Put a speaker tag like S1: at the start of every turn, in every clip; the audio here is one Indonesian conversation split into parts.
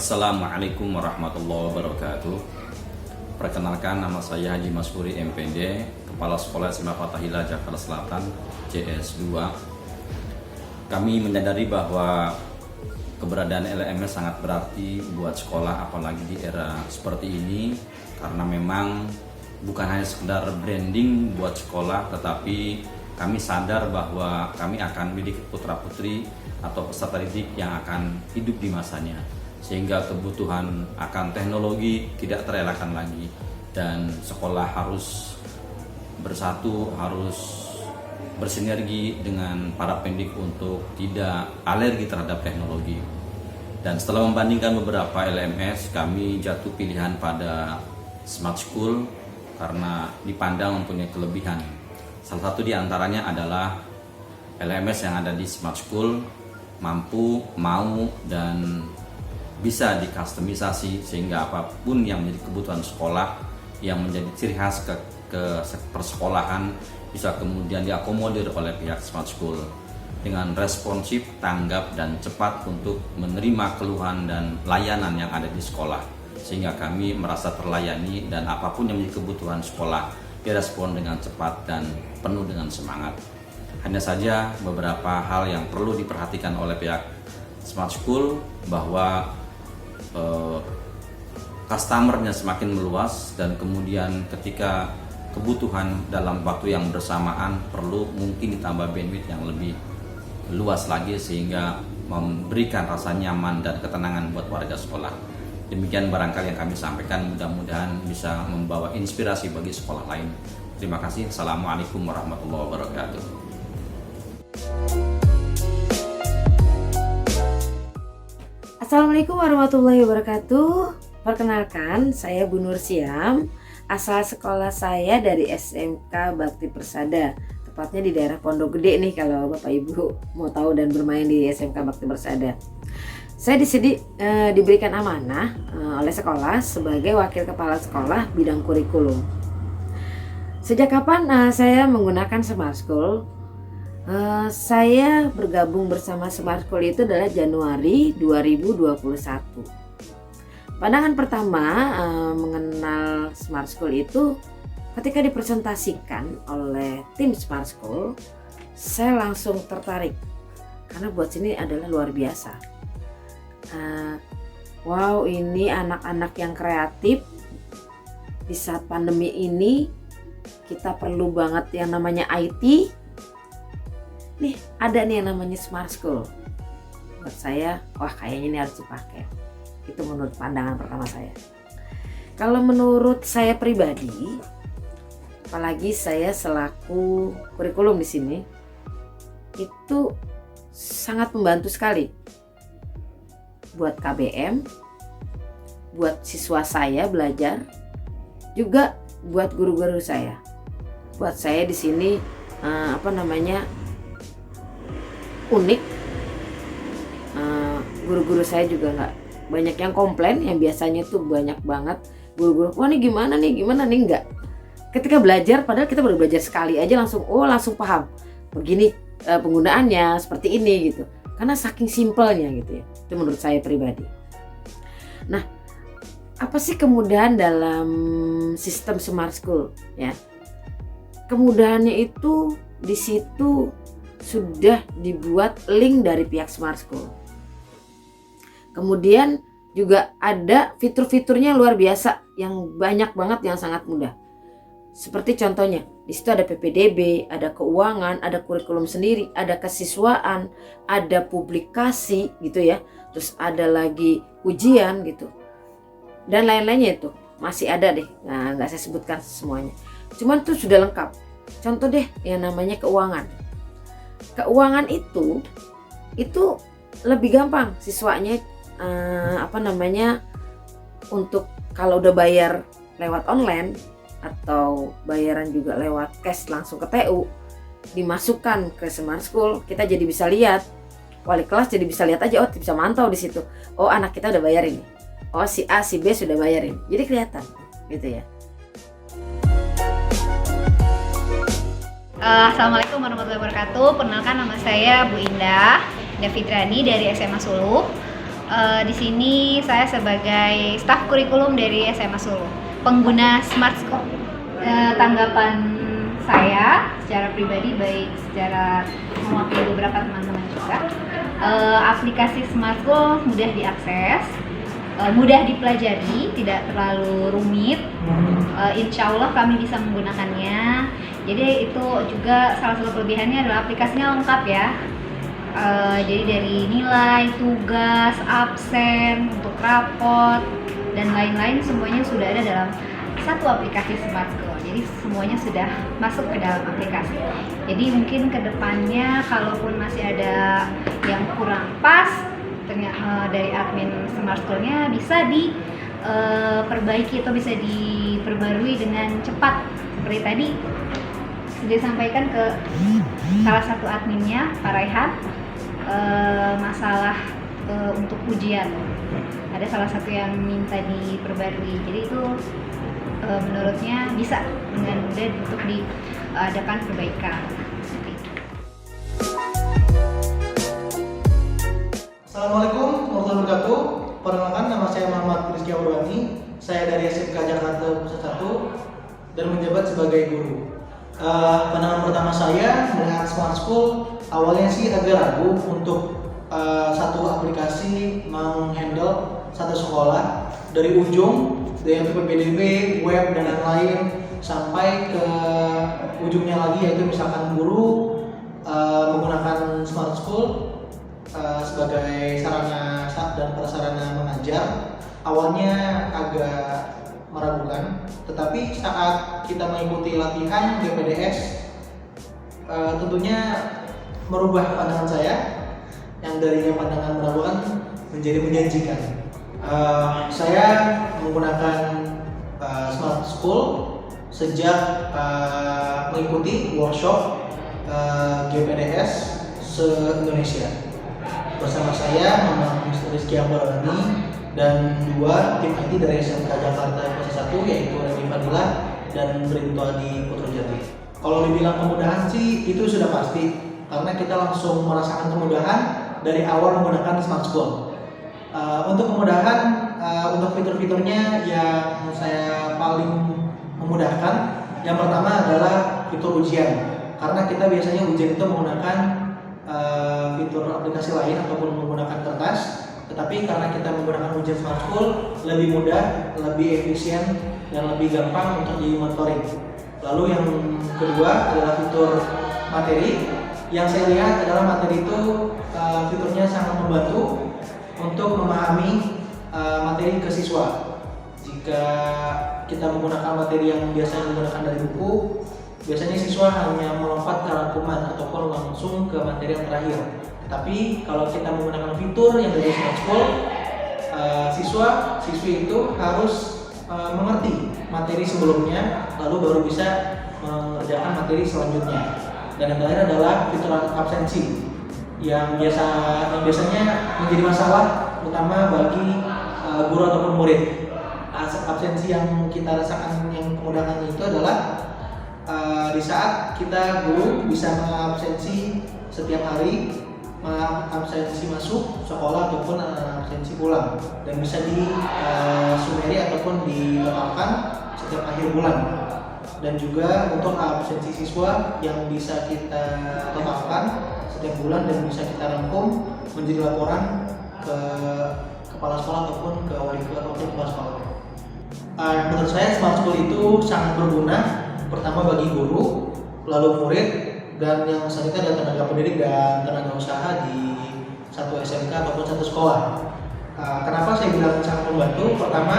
S1: Assalamualaikum warahmatullahi wabarakatuh. Perkenalkan, nama saya Haji Masfuri MPD, Kepala Sekolah SMA Fathahillah Jakarta Selatan CS2. Kami menyadari bahwa keberadaan LMS sangat berarti buat sekolah, apalagi di era seperti ini, karena memang bukan hanya sekedar branding buat sekolah, tetapi kami sadar bahwa kami akan mendidik putra-putri atau peserta didik yang akan hidup di masanya, sehingga kebutuhan akan teknologi tidak terelakkan lagi, dan sekolah harus bersatu, harus bersinergi dengan para pendidik untuk tidak alergi terhadap teknologi. Dan setelah membandingkan beberapa LMS, kami jatuh pilihan pada Smart School karena dipandang mempunyai kelebihan. Salah satu di antaranya adalah LMS yang ada di Smart School mampu, mau, dan bisa dikustomisasi sehingga apapun yang menjadi kebutuhan sekolah, yang menjadi ciri khas ke persekolahan, bisa kemudian diakomodir oleh pihak Smart School dengan responsif, tanggap, dan cepat untuk menerima keluhan dan layanan yang ada di sekolah, sehingga kami merasa terlayani dan apapun yang menjadi kebutuhan sekolah direspon dengan cepat dan penuh dengan semangat. Hanya saja beberapa hal yang perlu diperhatikan oleh pihak Smart School, bahwa customer-nya semakin meluas, dan kemudian ketika kebutuhan dalam waktu yang bersamaan perlu mungkin ditambah bandwidth yang lebih luas lagi, sehingga memberikan rasa nyaman dan ketenangan buat warga sekolah. Demikian barangkali yang kami sampaikan, mudah-mudahan bisa membawa inspirasi bagi sekolah lain. Terima kasih. Assalamualaikum warahmatullahi wabarakatuh.
S2: Assalamualaikum warahmatullahi wabarakatuh. Perkenalkan, saya Bu Nur Siam. Asal sekolah saya dari SMK Bakti Persada, tepatnya di daerah Pondok Gede nih, kalau Bapak Ibu mau tahu dan bermain di SMK Bakti Persada. Saya di sini diberikan amanah oleh sekolah sebagai wakil kepala sekolah bidang kurikulum. Sejak kapan saya menggunakan Smart School? Saya bergabung bersama Smart School itu adalah Januari 2021. Pandangan pertama mengenal Smart School itu ketika dipresentasikan oleh tim Smart School, saya langsung tertarik karena buat sini adalah luar biasa. Wow, ini anak-anak yang kreatif. Di saat pandemi ini kita perlu banget yang namanya IT. Nih, ada nih yang namanya Smart School. Buat saya, wah kayaknya ini harus dipakai. Itu menurut pandangan pertama saya. Kalau menurut saya pribadi, apalagi saya selaku kurikulum di sini, itu sangat membantu sekali buat KBM, buat siswa saya belajar, juga buat guru-guru saya. Buat saya di sini unik. Guru-guru saya juga nggak banyak yang komplain, yang biasanya tuh banyak banget guru-guru, wah ini gimana nih enggak. Ketika belajar, padahal kita baru belajar sekali aja langsung paham begini penggunaannya seperti ini gitu, karena saking simpelnya gitu ya. Itu menurut saya pribadi. Nah, apa sih kemudahan dalam sistem Smart School ya? Kemudahannya itu di situ sudah dibuat link dari pihak Smart School. Kemudian juga ada fitur-fiturnya luar biasa yang banyak banget, yang sangat mudah. Seperti contohnya, di situ ada PPDB, ada keuangan, ada kurikulum sendiri, ada kesiswaan, ada publikasi gitu ya. Terus ada lagi ujian gitu. Dan lain-lainnya itu masih ada deh. Nah, nggak saya sebutkan semuanya. Cuman itu sudah lengkap. Contoh deh yang namanya keuangan. Keuangan itu lebih gampang siswanya untuk kalau udah bayar lewat online atau bayaran juga lewat cash langsung ke TU, dimasukkan ke Smart School, kita jadi bisa lihat, wali kelas jadi bisa lihat aja, bisa mantau di situ. Oh, anak kita udah bayar ini. Oh, si A, si B sudah bayarin. Jadi kelihatan gitu ya.
S3: Assalamualaikum warahmatullahi wabarakatuh. Perkenalkan, nama saya Bu Indah Davidrani dari SMA Sulu. Di sini saya sebagai staf kurikulum dari SMA Solo, pengguna Smart School. Tanggapan saya secara pribadi, baik secara mewakili beberapa teman-teman juga, aplikasi Smart School mudah diakses, mudah dipelajari, tidak terlalu rumit. Insya Allah kami bisa menggunakannya. Jadi itu juga salah satu kelebihannya adalah aplikasinya lengkap ya. Jadi dari nilai, tugas, absen, untuk rapot, dan lain-lain semuanya sudah ada dalam satu aplikasi Smart School. Jadi semuanya sudah masuk ke dalam aplikasi. Jadi mungkin kedepannya kalaupun masih ada yang kurang pas dari admin Smart School-nya bisa diperbaiki atau bisa diperbarui dengan cepat. Seperti tadi sudah disampaikan ke salah satu adminnya, Pak Raihan, masalah untuk ujian. Ada salah satu yang minta diperbarui. Jadi itu menurutnya bisa dengan mudah untuk diadakan perbaikan.
S4: Assalamualaikum warahmatullahi wabarakatuh. Perkenalkan, nama saya Muhammad Rizky Aurwani. Saya dari SMK Jakarta Pusat 1 dan menjabat sebagai guru. Pandangan pertama saya melihat Smart School, awalnya sih agak ragu untuk satu aplikasi menghandle satu sekolah dari ujung, dari PPDB, web dan lain-lain sampai ke ujungnya lagi, yaitu misalkan guru menggunakan Smart School sebagai sarana dan prasarana mengajar. Awalnya agak meragukan, tetapi saat kita mengikuti latihan GPDS tentunya merubah pandangan saya yang darinya pandangan meragukan menjadi menjanjikan. Saya menggunakan Smart School sejak mengikuti workshop GPDS se-Indonesia. Bersama saya Muhammad Rizky Aurwani dan dua tim IT dari SMK Jakarta Pusat 1, yaitu Reni Fadila dan Brinto Adi Putrajati. Kalau dibilang kemudahan sih itu sudah pasti, karena kita langsung merasakan kemudahan dari awal menggunakan Smart School. Untuk kemudahan, untuk fitur-fiturnya yang saya paling memudahkan, yang pertama adalah fitur ujian. Karena kita biasanya ujian itu menggunakan fitur aplikasi lain ataupun menggunakan kertas. Tetapi karena kita menggunakan ujian Smart School, lebih mudah, lebih efisien, dan lebih gampang untuk dimonitoring. Lalu yang kedua adalah fitur materi. Yang saya lihat adalah materi itu fiturnya sangat membantu untuk memahami materi ke siswa. Jika kita menggunakan materi yang biasanya menggunakan dari buku, biasanya siswa hanya melompat ke rangkuman ataupun langsung ke materi yang terakhir. Tapi kalau kita menggunakan fitur yang dari Smart School, siswi itu harus mengerti materi sebelumnya, lalu baru bisa mengerjakan materi selanjutnya. Dan yang terakhir adalah fitur absensi yang biasanya menjadi masalah utama bagi guru ataupun murid. Absensi yang kita rasakan yang kemudahan itu adalah di saat kita guru bisa mengabsensi setiap hari, absensi masuk sekolah ataupun absensi pulang, dan bisa disumeri ataupun ditetapkan setiap akhir bulan. Dan juga untuk absensi siswa yang bisa kita tetapkan setiap bulan dan bisa kita rangkum menjadi laporan ke kepala sekolah ataupun ke wakil kepala sekolah. Menurut saya Smart School itu sangat berguna, pertama bagi guru, lalu murid, dan yang selanjutnya adalah tenaga pendidik dan tenaga usaha di satu SMK ataupun satu sekolah. Kenapa saya bilang sangat membantu? Pertama,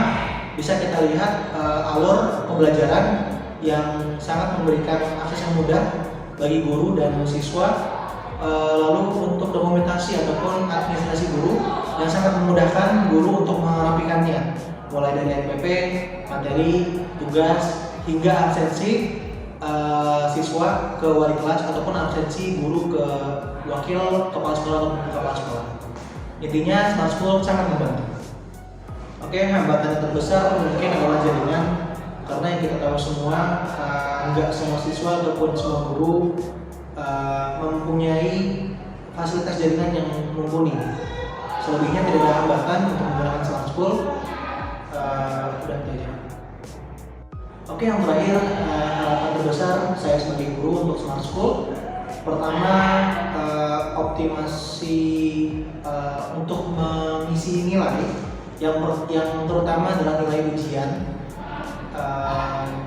S4: bisa kita lihat alur pembelajaran yang sangat memberikan akses yang mudah bagi guru dan siswa. Lalu untuk dokumentasi ataupun administrasi guru yang sangat memudahkan guru untuk merapikannya, mulai dari NPP, materi, tugas, hingga absensi siswa ke wali kelas ataupun absensi guru ke wakil kepala sekolah ataupun kepala sekolah. Intinya Smart School sangat membantu. Oke, hambatan yang terbesar mungkin adalah jaringan, karena yang kita tahu semua nggak semua siswa ataupun semua guru mempunyai fasilitas jaringan yang mumpuni. Selebihnya tidak ada hambatan untuk menggunakan Smart School. Udah itu aja. Oke, yang terakhir, harapan terbesar saya sebagai guru untuk Smart School. Pertama, optimasi untuk mengisi nilai yang terutama adalah nilai ujian.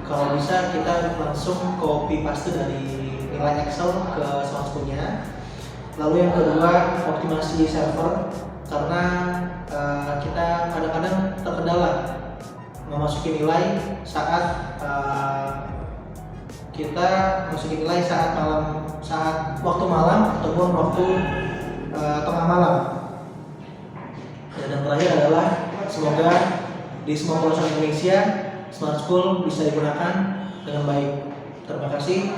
S4: Kalau bisa kita langsung copy paste dari nilai Excel ke Smart School-nya. Lalu yang kedua, optimasi server, karena kita kadang-kadang terkendala memasuki nilai saat kita masukin nilai saat waktu malam ataupun waktu tengah malam. Dan yang terakhir adalah semoga di semua pelosok Indonesia Smart School bisa digunakan dengan baik. Terima kasih.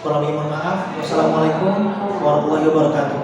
S4: Kurang lebih mohon maaf. Wassalamualaikum warahmatullahi wabarakatuh.